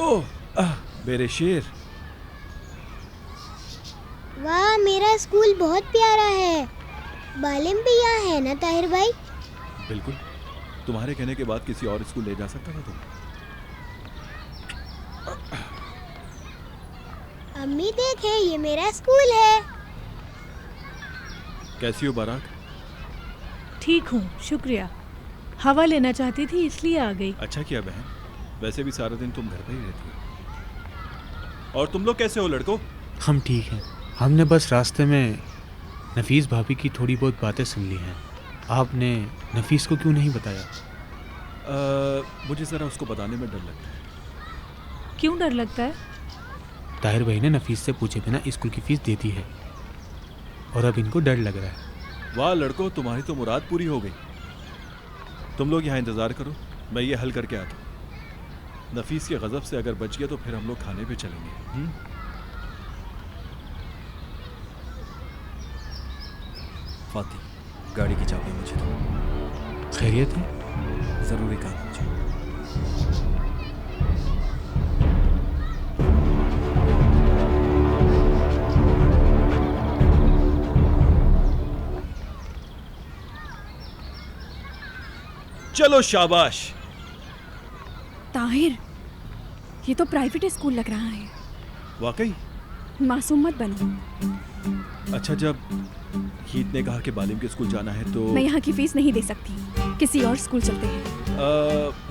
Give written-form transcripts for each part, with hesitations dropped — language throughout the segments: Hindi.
ओह, मेरे शेर। वाह, मेरा स्कूल बहुत प्यारा है। बालिम भी यहाँ है ना ताहिर भाई? बिल्कुल, तुम्हारे कहने के बाद किसी और स्कूल ले जा सकता था तुम। अम्मी देखे, ये मेरा स्कूल है। कैसी हो बाराक? ठीक हूँ, शुक्रिया। हवा लेना चाहती थी इसलिए आ गई। अच्छा किया बहन, वैसे भी सारा दिन तुम घर पर ही रहती हो। और तुम लोग कैसे हो लड़कों? हम ठीक हैं। हमने बस रास्ते में नफीस भाभी की थोड़ी बहुत बातें सुन ली हैं। आपने नफीस को क्यों नहीं बताया? मुझे ज़रा उसको बताने में डर लगता है। क्यों डर लगता है? ताहिर भाई ने नफीस से पूछे बिना स्कूल की फीस दे दी है और अब इनको डर लग रहा है। वाह लड़कों, तुम्हारी तो मुराद पूरी हो गई। तुम लोग यहाँ इंतज़ार करो, मैं ये हल करके आता हूँ। नफीस के गज़ब से अगर बच गया तो फिर हम लोग खाने पे चलेंगे। फाती, गाड़ी की चाबी मुझे दो। खैरियत है? ज़रूरी काम है मुझे। चलो शाबाश। ताहिर, ये तो प्राइवेट स्कूल लग रहा है। वाकई? मासूम मत बनो। अच्छा, जब हीत ने कहा कि बालिम के स्कूल जाना है तो मैं यहाँ की फीस नहीं दे सकती, किसी और स्कूल चलते हैं।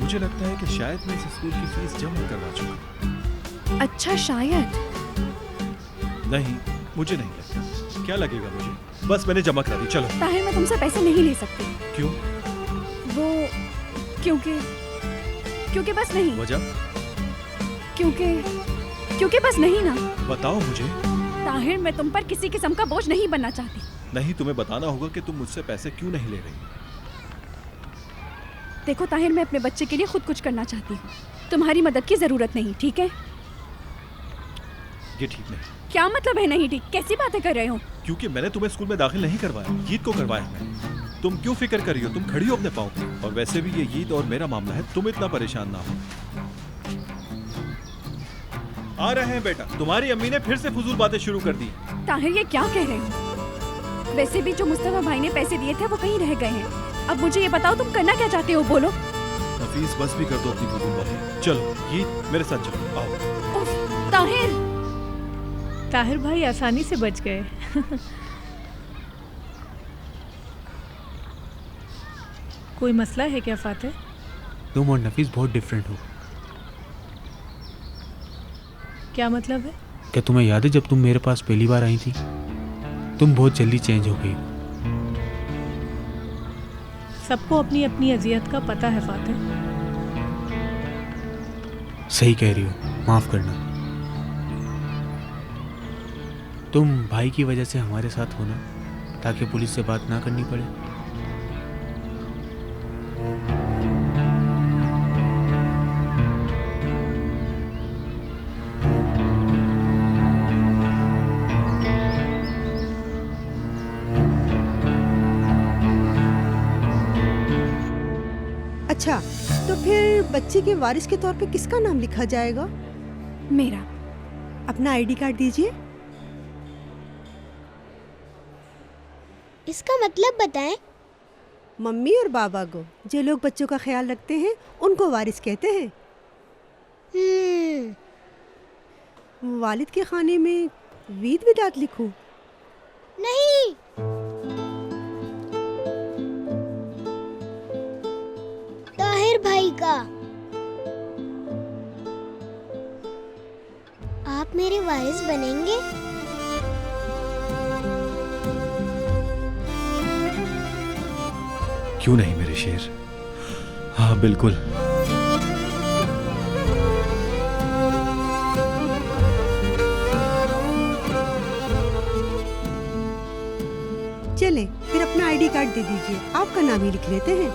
मुझे लगता है कि शायद मैं इस स्कूल की फीस जमा करवा चुका। अच्छा, शायद। नहीं, मुझे नहीं लगता। क्या लगेगा मुझे? बस मैंने जमा करा दी। चलो। ताहिर, मैं तुमसे पैसे नहीं ले सकती। क्यों? वो क्योंकि बस नहीं। वजह? क्योंकि बस नहीं ना। बताओ मुझे। ताहिर, मैं तुम पर किसी किस्म का बोझ नहीं बनना चाहती। नहीं, तुम्हें बताना होगा कि तुम मुझसे पैसे क्यों नहीं ले रही। देखो ताहिर, मैं अपने बच्चे के लिए खुद कुछ करना चाहती हूँ। तुम्हारी मदद की जरूरत नहीं, ठीक है? ये ठीक नहीं। क्या मतलब है नहीं ठीक? कैसी बातें कर रहे हो? क्योंकि मैंने तुम्हें स्कूल में दाखिल नहीं करवाया, ईद को करवाया है। तुम क्यों फिक्र कर रही हो? तुम खड़ी हो अपने पाँव पे। और वैसे भी ये ईद और मेरा मामला है, तुम इतना परेशान ना हो। आ रहे हैं बेटा। तुम्हारी अम्मी ने फिर से फजूल बातें शुरू कर दी। ताहिर, ये क्या कह रहे हो? वैसे भी जो मुस्तफा भाई ने पैसे दिए थे वो कहीं रह गए हैं। अब मुझे ये बताओ, तुम करना क्या चाहते हो? बोलो। नफीस, बस भी कर दो अपनी फजूल बातें। चलो ईद, मेरे साथ चलो। आओ। उफ, ताहिर। ताहिर भाई आसानी से बच गए। कोई मसला है क्या फातिह? तुम और नफीस बहुत डिफरेंट हो। क्या मतलब है? क्या तुम्हें याद है जब तुम मेरे पास पहली बार आई थी? तुम बहुत जल्दी चेंज हो गई। सबको अपनी अपनी अजियत का पता है फातिह। सही कह रही हो, माफ करना। तुम भाई की वजह से हमारे साथ होना ताकि पुलिस से बात ना करनी पड़े। अच्छा, तो फिर बच्चे के वारिस के तौर पे किसका नाम लिखा जाएगा? मेरा। अपना आईडी कार्ड दीजिए। इसका मतलब बताएं। मम्मी और बाबा को, जो लोग बच्चों का ख्याल रखते हैं, उनको वारिस कहते हैं। वालिद के खाने में वीद विदात लिखूं? नहीं, ताहिर भाई का। आप मेरे वारिस बनेंगे? क्यों नहीं मेरे शेर? हाँ बिल्कुल। चलें, फिर अपना आईडी कार्ड दे दीजिए। आपका नाम ही लिख लेते हैं।